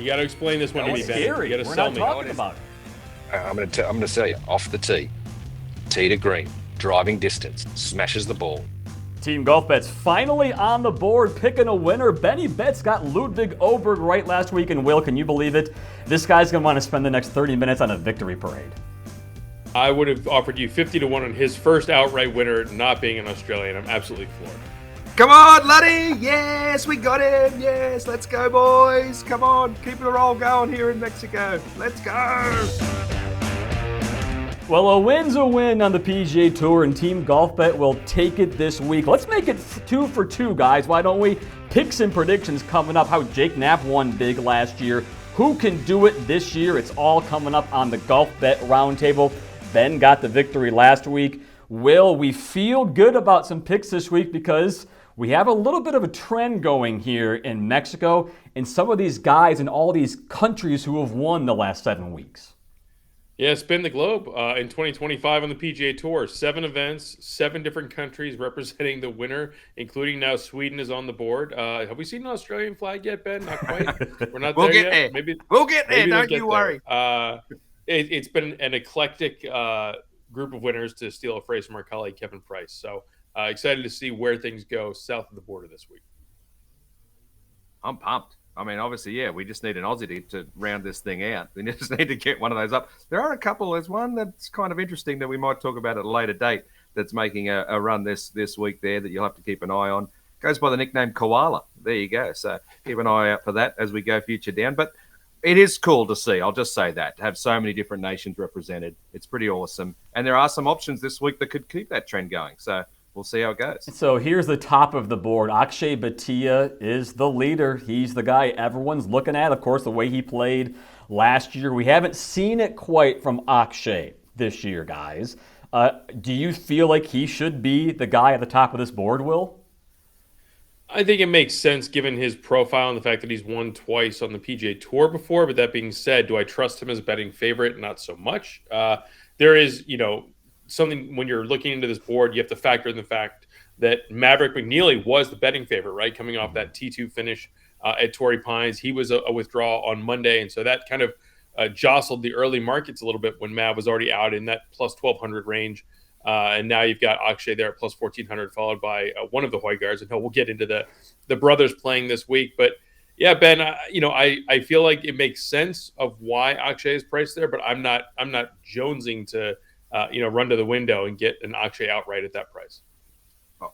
You got to explain this one to me, Ben. Scary. You got to We're sell not me. talking about it. I'm going to tell you, off the tee to green, driving distance, smashes the ball. Team Golfbet's finally on the board, picking a winner. Benny Betts got Ludwig Oberg right last week, and Will, can you believe it? This guy's going to want to spend the next 30 minutes on a victory parade. I would have offered you 50-1 on his first outright winner not being an Australian. I'm absolutely floored. Come on, Luddy! Yes, we got him! Yes, let's go, boys! Come on, keep the roll going here in Mexico. Let's go! Well, a win's a win on the PGA Tour, and Team Golfbet will take it this week. Let's make it 2 for 2, guys. Why don't we? Picks and predictions coming up. How Jake Knapp won big last year. Who can do it this year? It's all coming up on the Golfbet Roundtable. Ben got the victory last week. Will, we feel good about some picks this week because we have a little bit of a trend going here in Mexico and some of these guys in all these countries who have won the last 7 weeks. Yeah, spin the globe in 2025 on the PGA Tour. 7 events, 7 different countries representing the winner, including now Sweden is on the board. Have we seen an Australian flag yet, Ben? Not quite. We're not We'll there get yet. there. Maybe We'll get there, maybe don't you worry. It's been an eclectic group of winners, to steal a phrase from our colleague Kevin Price. So excited to see where things go south of the border this week. I'm pumped. I mean, obviously, yeah, we just need an Aussie to round this thing out. We just need to get one of those up. There are a couple. There's one that's kind of interesting that we might talk about at a later date that's making a run this week there that you'll have to keep an eye on. Goes by the nickname Koala. There you go. So keep an eye out for that as we go future down. But it is cool to see. I'll just say that. To have so many different nations represented. It's pretty awesome. And there are some options this week that could keep that trend going. So we'll see how it goes. So here's the top of the board. Akshay Bhatia is the leader. He's the guy everyone's looking at. Of course, the way he played last year. We haven't seen it quite from Akshay this year, guys. Do you feel like he should be the guy at the top of this board, Will? I think it makes sense given his profile and the fact that he's won twice on the PGA Tour before. But that being said, do I trust him as a betting favorite? Not so much. There is, something when you're looking into this board, you have to factor in the fact that Maverick McNeely was the betting favorite, right? Coming off that T2 finish at Torrey Pines. He was a withdrawal on Monday. And so that kind of jostled the early markets a little bit when Mav was already out in that plus 1,200 range. And now you've got Akshay there at plus 1,400, followed by one of the Hojgaards. And we'll get into the brothers playing this week. But yeah, Ben, I feel like it makes sense of why Akshay is priced there, but I'm not jonesing to run to the window and get an Akshay outright at that price.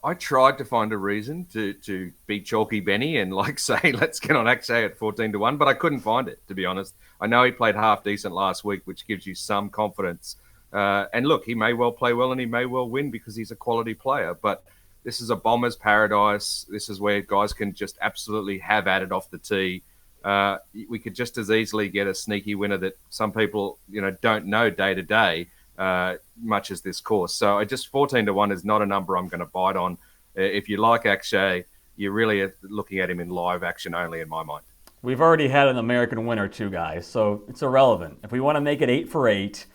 I tried to find a reason to be chalky Benny and say, let's get on Akshay at 14-1, but I couldn't find it, to be honest. I know he played half decent last week, which gives you some confidence. And look, he may well play well and he may well win because he's a quality player, but this is a bomber's paradise. This is where guys can just absolutely have at it off the tee. We could just as easily get a sneaky winner that some people, don't know day to day, much as this course. So 14-1 is not a number I'm going to bite on. If you like Akshay, you're really looking at him in live action only in my mind. We've already had an American winner too, guys, so it's irrelevant. If we want to make it 8 for 8,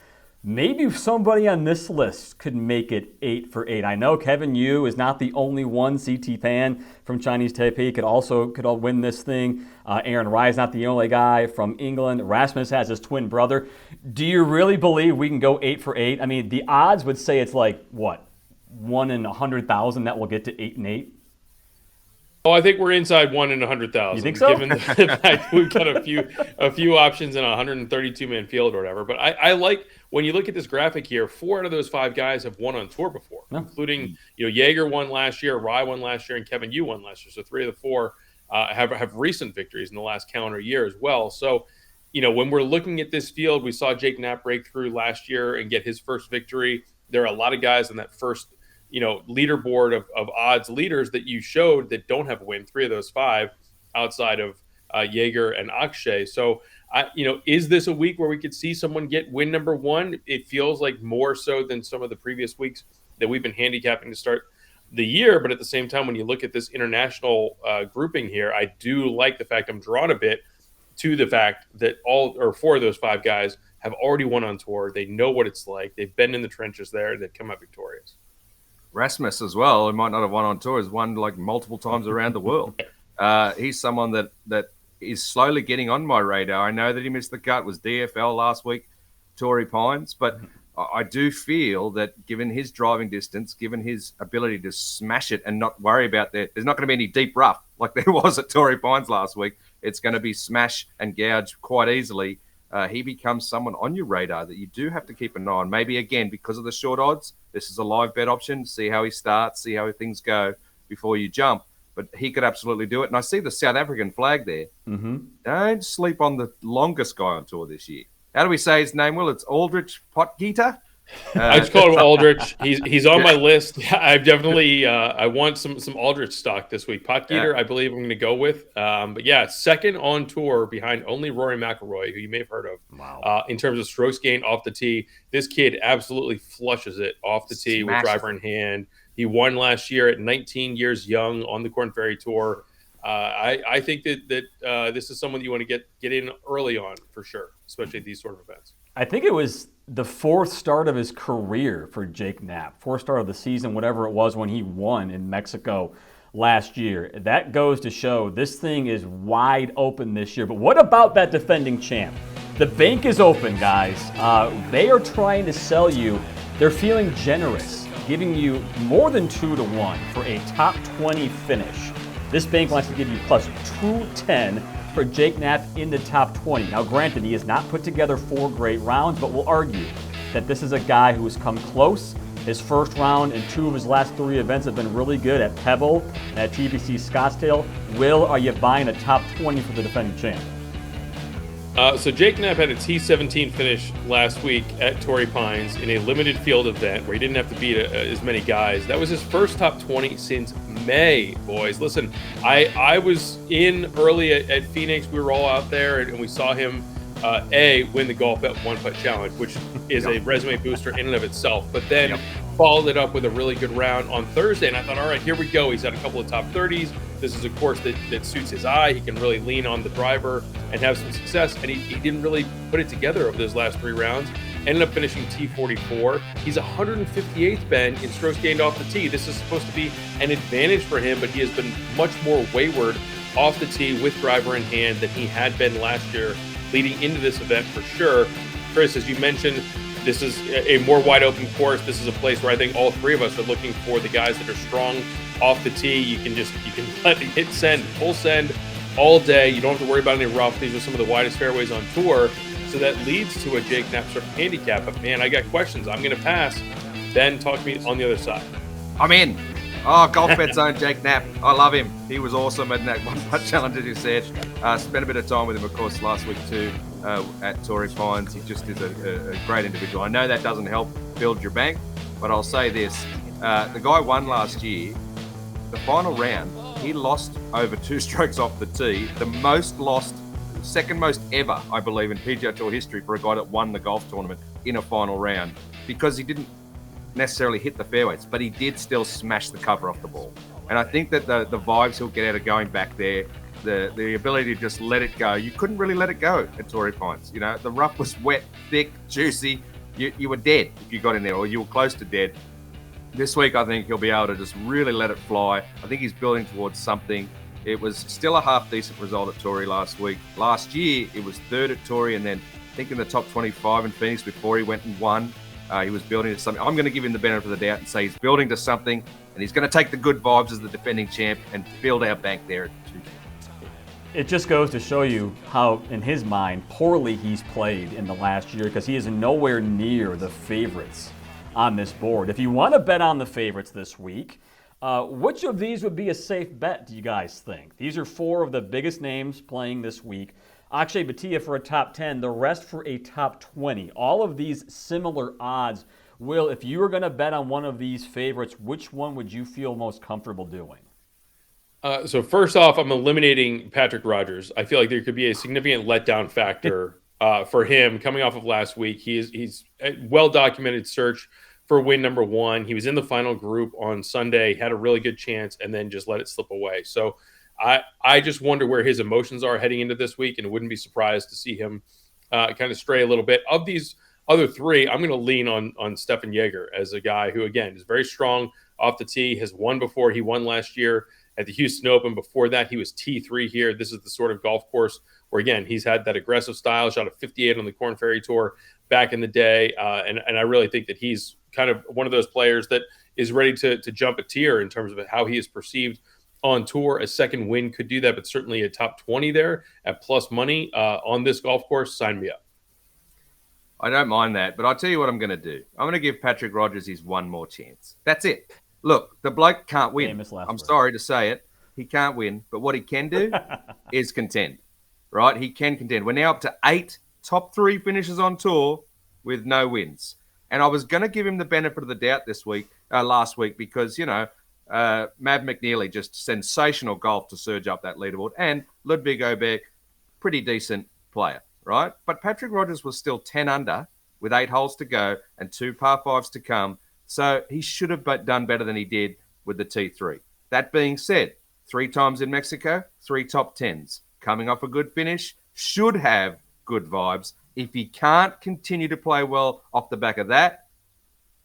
maybe somebody on this list could make it 8 for 8. I know Kevin Yu is not the only one. CT Pan from Chinese Taipei could all win this thing. Aaron Rai is not the only guy from England. Rasmus has his twin brother. Do you really believe we can go 8 for 8? I mean, the odds would say it's 1 in 100,000 that will get to 8 and 8. Oh, I think we're inside 1 in 100,000. You think so? Given the fact we've got a few options in a 132-man field or whatever. But I like when you look at this graphic here. 4 out of those 5 guys have won on tour before, including Jaeger won last year, Rai won last year, and Kevin Yu won last year. So 3 of the 4 have recent victories in the last calendar year as well. So when we're looking at this field, we saw Jake Knapp break through last year and get his first victory. There are a lot of guys in that first leaderboard of odds leaders that you showed that don't have a win. 3 of those 5 outside of Jaeger and Akshay. So, is this a week where we could see someone get win number 1? It feels like more so than some of the previous weeks that we've been handicapping to start the year. But at the same time, when you look at this international grouping here, I do like the fact I'm drawn a bit to the fact that 4 of those 5 guys have already won on tour. They know what it's like. They've been in the trenches there. They've come out victorious. Rasmus as well, who might not have won on tour, has won multiple times around the world. He's someone that is slowly getting on my radar. I know that he missed the cut, was DFL last week, Torrey Pines, but I do feel that given his driving distance, given his ability to smash it and not worry about there's not going to be any deep rough like there was at Torrey Pines last week. It's going to be smash and gouge quite easily. He becomes someone on your radar that you do have to keep an eye on. Maybe, again, because of the short odds, this is a live bet option. See how he starts, see how things go before you jump. But he could absolutely do it. And I see the South African flag there. Mm-hmm. Don't sleep on the longest guy on tour this year. How do we say his name, Will? It's Aldrich Potgieter? I just call him Aldrich. He's on my list. I've definitely I want some Aldrich stock this week. Potgieter, I believe I'm going to go with. But yeah, second on tour behind only Rory McIlroy, who you may have heard of. Wow. In terms of strokes gained off the tee, this kid absolutely flushes it off the tee with driver in hand. He won last year at 19 years young on the Corn Ferry Tour. I think that this is someone you want to get in early on for sure, especially at these sort of events. I think it was the fourth start of his career for Jake Knapp, fourth start of the season, whatever it was when he won in Mexico last year. That goes to show this thing is wide open this year. But what about that defending champ? The bank is open, guys. They are trying to sell you. They're feeling generous, giving you more than 2-1 for a top 20 finish. This bank wants to give you plus 210 for Jake Knapp in the top 20. Now, granted, he has not put together 4 great rounds, but we'll argue that this is a guy who has come close. His first round and 2 of his last 3 events have been really good at Pebble and at TPC Scottsdale. Will, are you buying a top 20 for the defending champ? So Jake Knapp had a T17 finish last week at Torrey Pines in a limited field event where he didn't have to beat as many guys. That was his first top 20 since May, boys. Listen, I was in early at Phoenix. We were all out there, and we saw him, win the Golfbet One Putt Challenge, which is a resume booster in and of itself. But then followed it up with a really good round on Thursday, and I thought, all right, here we go. He's had a couple of top 30s. This is a course that suits his eye. He can really lean on the driver and have some success. And he didn't really put it together over those last 3 rounds. Ended up finishing T44. He's 158th, Ben, in strokes gained off the tee. This is supposed to be an advantage for him, but he has been much more wayward off the tee with driver in hand than he had been last year leading into this event for sure. Chris, as you mentioned, this is a more wide open course. This is a place where I think all 3 of us are looking for the guys that are strong off the tee. You can let it hit send, full send all day. You don't have to worry about any rough. These are some of the widest fairways on tour. So that leads to a Jake Knapp sort of handicap. But man, I got questions. I'm going to pass. Ben, talk to me on the other side. I'm in. Oh, Golfbet's own Jake Knapp. I love him. He was awesome at that One Putt Challenge, as you said. Spent a bit of time with him, of course, last week too at Torrey Pines. He just is a great individual. I know that doesn't help build your bank, but I'll say this. The guy won last year. The final round, he lost over 2 strokes off the tee. The most lost, second most ever, I believe, in PGA TOUR history for a guy that won the golf tournament in a final round, because he didn't necessarily hit the fairways, but he did still smash the cover off the ball. And I think that the vibes he'll get out of going back there, the ability to just let it go. You couldn't really let it go at Torrey Pines. You know, the rough was wet, thick, juicy. You were dead if you got in there, or you were close to dead. This week, I think he'll be able to just really let it fly. I think he's building towards something. It was still a half-decent result at Torrey last week. Last year, it was 3rd at Torrey, and then I think in the top 25 in Phoenix before he went and won. He was building to something. I'm going to give him the benefit of the doubt and say he's building to something, and he's going to take the good vibes as the defending champ and build our bank there at 2. It just goes to show you how, in his mind, poorly he's played in the last year, because he is nowhere near the favorites on this board. If you want to bet on the favorites this week, which of these would be a safe bet, do you guys think? These are 4 of the biggest names playing this week. Akshay, Bhatia for a top 10, the rest for a top 20. All of these similar odds. Will, if you were going to bet on one of these favorites, which one would you feel most comfortable doing? So first off, I'm eliminating Patrick Rodgers. I feel like there could be a significant letdown factor for him coming off of last week. He's a well-documented search for win number 1. He was in the final group on Sunday, had a really good chance, and then just let it slip away. So I just wonder where his emotions are heading into this week, and wouldn't be surprised to see him kind of stray a little bit. Of these other 3, I'm going to lean on Stefan Jaeger as a guy who, again, is very strong off the tee, has won before. He won last year at the Houston Open. Before that, he was T3 here. This is the sort of golf course where, again, he's had that aggressive style, shot a 58 on the Korn Ferry Tour back in the day. And I really think that he's kind of one of those players that is ready to jump a tier in terms of how he is perceived on tour. A second win could do that, but certainly a top 20 there at plus money on this golf course. Sign me up. I don't mind that, but I'll tell you what I'm going to do. I'm going to give Patrick Rodgers his one more chance. That's it. Look, the bloke can't win. I'm sorry to say it. He can't win, but what he can do is contend, right? He can contend. We're now up to 8 top 3 finishes on tour with no wins. And I was going to give him the benefit of the doubt last week, because, Mav McNeely, just sensational golf to surge up that leaderboard. And Ludwig Oberg, pretty decent player, right? But Patrick Rodgers was still 10 under with 8 holes to go and 2 par 5s to come. So he should have done better than he did with the T3. That being said, 3 times in Mexico, 3 top 10s. Coming off a good finish, should have good vibes. If he can't continue to play well off the back of that,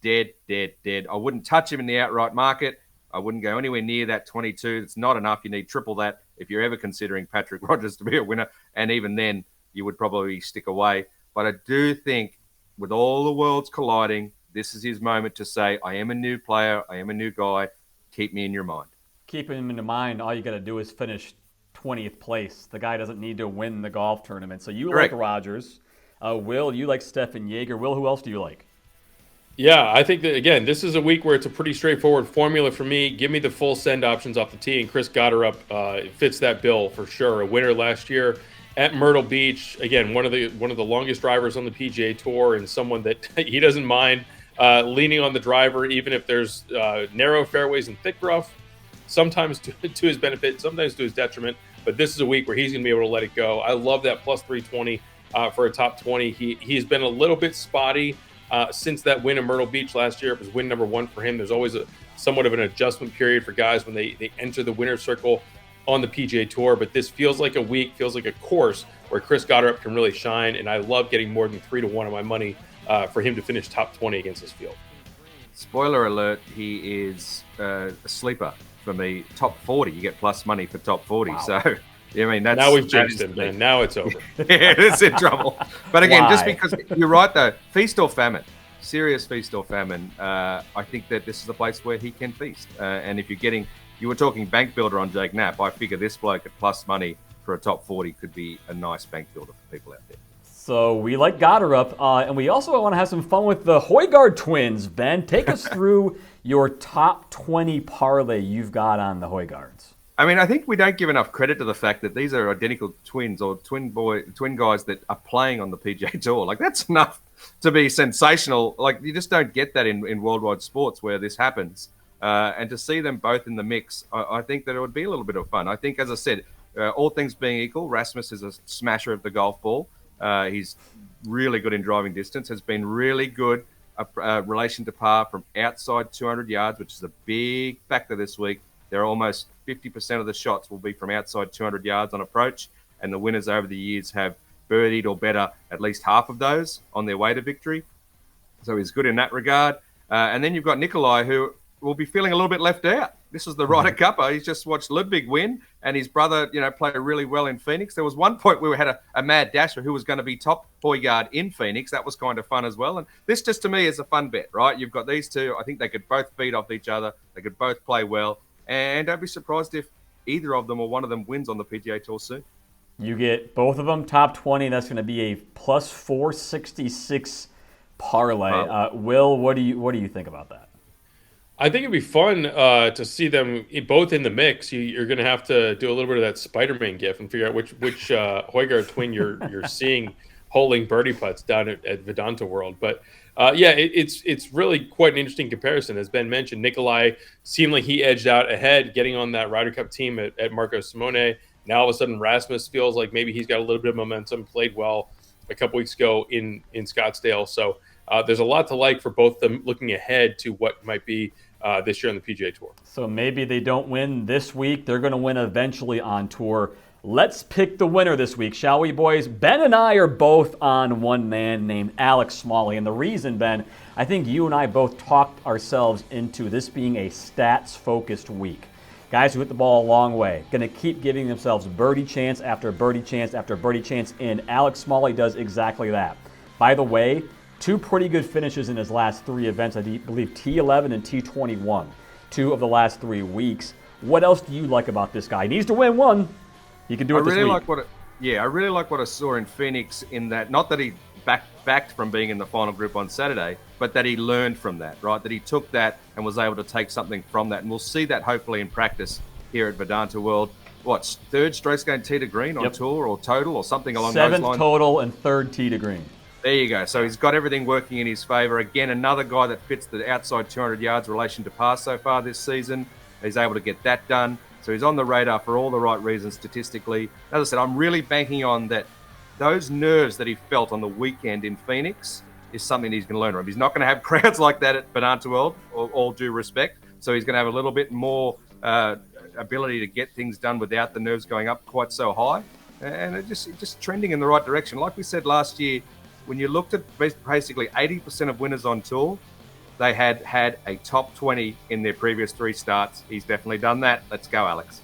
dead. I wouldn't touch him in the outright market. I wouldn't go anywhere near that 22. It's not enough. You need triple that if you're ever considering Patrick Rodgers to be a winner. And even then, you would probably stick away. But I do think with all the worlds colliding, this is his moment to say, I am a new player. I am a new guy. Keep me in your mind. Keep him in mind. All you got to do is finish 20th place. The guy doesn't need to win the golf tournament. So you Correct. like Rodgers. Will, you like Stefan Jaeger. Will, who else do you like? Yeah, I think that, again, this is a week where it's a pretty straightforward formula for me. Give me the full send options off the tee, and Chris Gotterup fits that bill for sure. A winner last year at Myrtle Beach. Again, one of the longest drivers on the PGA Tour, and someone that he doesn't mind leaning on the driver, even if there's narrow fairways and thick rough, sometimes to his benefit, sometimes to his detriment. But this is a week where he's going to be able to let it go. I love that plus 320 for a top 20. He's been a little bit spotty since that win in Myrtle Beach last year. It was win number 1 for him. There's always somewhat of an adjustment period for guys when they enter the winner's circle on the PGA Tour. But this feels like a week, feels like a course where Chris Gotterup can really shine. And I love getting more than 3-1 of my money for him to finish top 20 against this field. Spoiler alert, he is a sleeper for me. Top 40, you get plus money for top 40. Wow. So, I mean, that's... Now we've jinxed him, man. Now it's over. Yeah, it's in trouble. But again, just because you're right, though, feast or famine, serious feast or famine, I think that this is a place where he can feast. And if you're getting... You were talking bank builder on Jake Knapp. I figure this bloke at plus money for a top 40 could be a nice bank builder for people out there. So we like Gotterup, and we also want to have some fun with the Hojgaard twins. Ben, take us through your top 20 parlay you've got on the Hojgaards. I mean, I think we don't give enough credit to the fact that these are identical twins or twin guys that are playing on the PGA Tour. Like, that's enough to be sensational. Like, you just don't get that in worldwide sports where this happens. And to see them both in the mix, I think that it would be a little bit of fun. I think, as I said, all things being equal, Rasmus is a smasher of the golf ball. He's really good in driving distance, has been really good relation to par from outside 200 yards, which is a big factor this week. There are almost 50% of the shots will be from outside 200 yards on approach, and the winners over the years have birdied or better at least half of those on their way to victory. So he's good in that regard. And then you've got Nikolai, who will be feeling a little bit left out. This is the Ryder Cupper. He's just watched Ludwig win, and his brother, played really well in Phoenix. There was one point where we had a mad dasher who was going to be top Hojgaard in Phoenix. That was kind of fun as well. And this just, to me, is a fun bet, right? You've got these two. I think they could both feed off each other. They could both play well. And don't be surprised if either of them or one of them wins on the PGA Tour soon. You get both of them top 20. That's going to be a plus 466 parlay. Wow. Will, what do you think about that? I think it'd be fun to see them both in the mix. You're going to have to do a little bit of that Spider-Man gif and figure out which Hojgaard twin you're seeing holding birdie putts down at VidantaWorld. But it's really quite an interesting comparison. As Ben mentioned, Nikolai seemed like he edged out ahead, getting on that Ryder Cup team at Marco Simone. Now all of a sudden Rasmus feels like maybe he's got a little bit of momentum. Played well a couple weeks ago in Scottsdale. So there's a lot to like for both of them looking ahead to what might be this year on the PGA Tour. So maybe they don't win this week. They're going to win eventually on tour. Let's pick the winner this week, shall we, boys? Ben and I are both on one man named Alex Smalley. And the reason, Ben, I think you and I both talked ourselves into this being a stats-focused week. Guys who hit the ball a long way, going to keep giving themselves birdie chance after birdie chance after birdie chance, and Alex Smalley does exactly that. By the way, 2 pretty good finishes in his last 3 events, I believe T11 and T21, 2 of the last 3 weeks. What else do you like about this guy? He needs to win one. He can do it this week. I really like what I saw in Phoenix in that, not that he backed from being in the final group on Saturday, but that he learned from that, right? That he took that and was able to take something from that. And we'll see that hopefully in practice here at VidantaWorld. What, 3rd strokes going tee to green on tour or total or something along those lines? 7th total and 3rd tee to green. There you go. So he's got everything working in his favor. Again, another guy that fits the outside 200 yards relation to pass so far this season. He's able to get that done. So he's on the radar for all the right reasons statistically. As I said, I'm really banking on that. Those nerves that he felt on the weekend in Phoenix is something he's going to learn from. He's not going to have crowds like that at VidantaWorld, all due respect. So he's going to have a little bit more ability to get things done without the nerves going up quite so high. And it just trending in the right direction. Like we said last year, when you looked at basically 80% of winners on tour, they had a top 20 in their previous 3 starts. He's definitely done that. Let's go, Alex.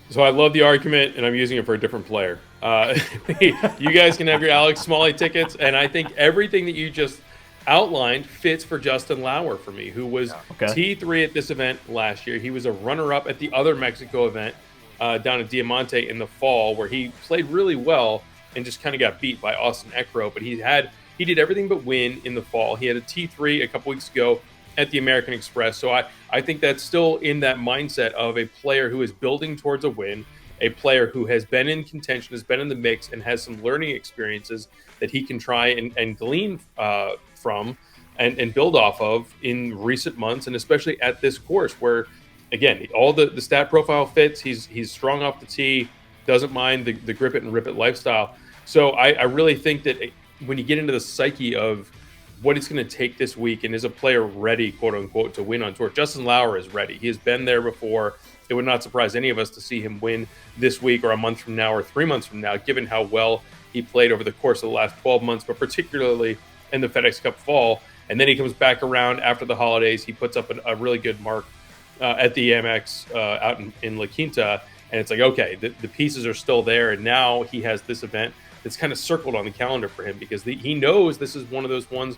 So I love the argument, and I'm using it for a different player. You guys can have your Alex Smalley tickets, and I think everything that you just outlined fits for Justin Lauer for me, who was T3 at this event last year. He was a runner-up at the other Mexico event down at Diamante in the fall, where he played really well and just kind of got beat by Austin Eckroat. But he did everything but win in the fall. He had a T3 a couple weeks ago at the American Express. So I think that's still in that mindset of a player who is building towards a win, a player who has been in contention, has been in the mix, and has some learning experiences that he can try and glean from and build off of in recent months, and especially at this course where, again, all the stat profile fits. He's strong off the tee, doesn't mind the grip it and rip it lifestyle. So I really think that when you get into the psyche of what it's going to take this week, and is a player ready, quote unquote, to win on tour, Justin Lauer is ready. He has been there before. It would not surprise any of us to see him win this week or a month from now or 3 months from now, given how well he played over the course of the last 12 months, but particularly in the FedEx Cup fall. And then he comes back around after the holidays. He puts up a really good mark at the Amex out in La Quinta. And it's like, okay, the pieces are still there. And now he has this event that's kind of circled on the calendar for him, because he knows this is one of those ones,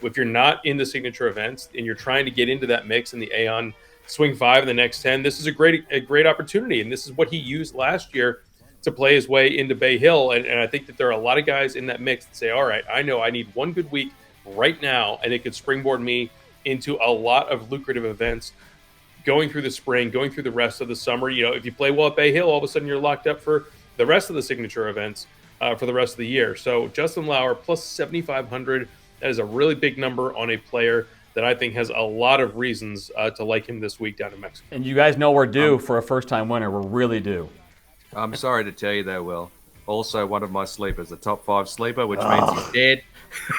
if you're not in the signature events and you're trying to get into that mix in the Aon Swing 5 in the next 10, this is a great opportunity. And this is what he used last year to play his way into Bay Hill. And I think that there are a lot of guys in that mix that say, all right, I know I need one good week right now, and it could springboard me into a lot of lucrative events going through the spring, going through the rest of the summer. You know, if you play well at Bay Hill, all of a sudden you're locked up for the rest of the signature events for the rest of the year. So Justin Lauer plus 7,500, that is a really big number on a player that I think has a lot of reasons to like him this week down in Mexico. And you guys know we're due for a first-time winner. We're really due. I'm sorry to tell you though, Will. Also one of my sleepers, a top 5 sleeper, which means he's dead.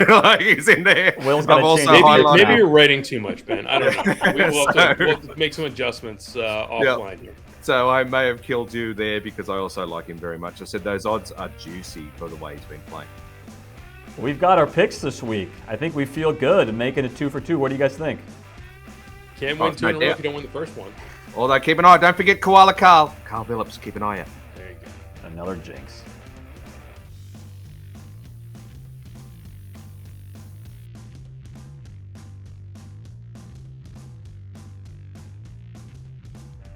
Like he's in there. Will's got to change. Maybe you're writing too much, Ben. I don't know. We'll have to make some adjustments offline here. So I may have killed you there because I also like him very much. I said those odds are juicy for the way he's been playing. We've got our picks this week. I think we feel good in making it 2 for 2. What do you guys think? Can't win 2 in a row if you don't win the first one. Although keep an eye. Don't forget Koala Carl. Carl Billups. Keep an eye out. There you go. Another jinx.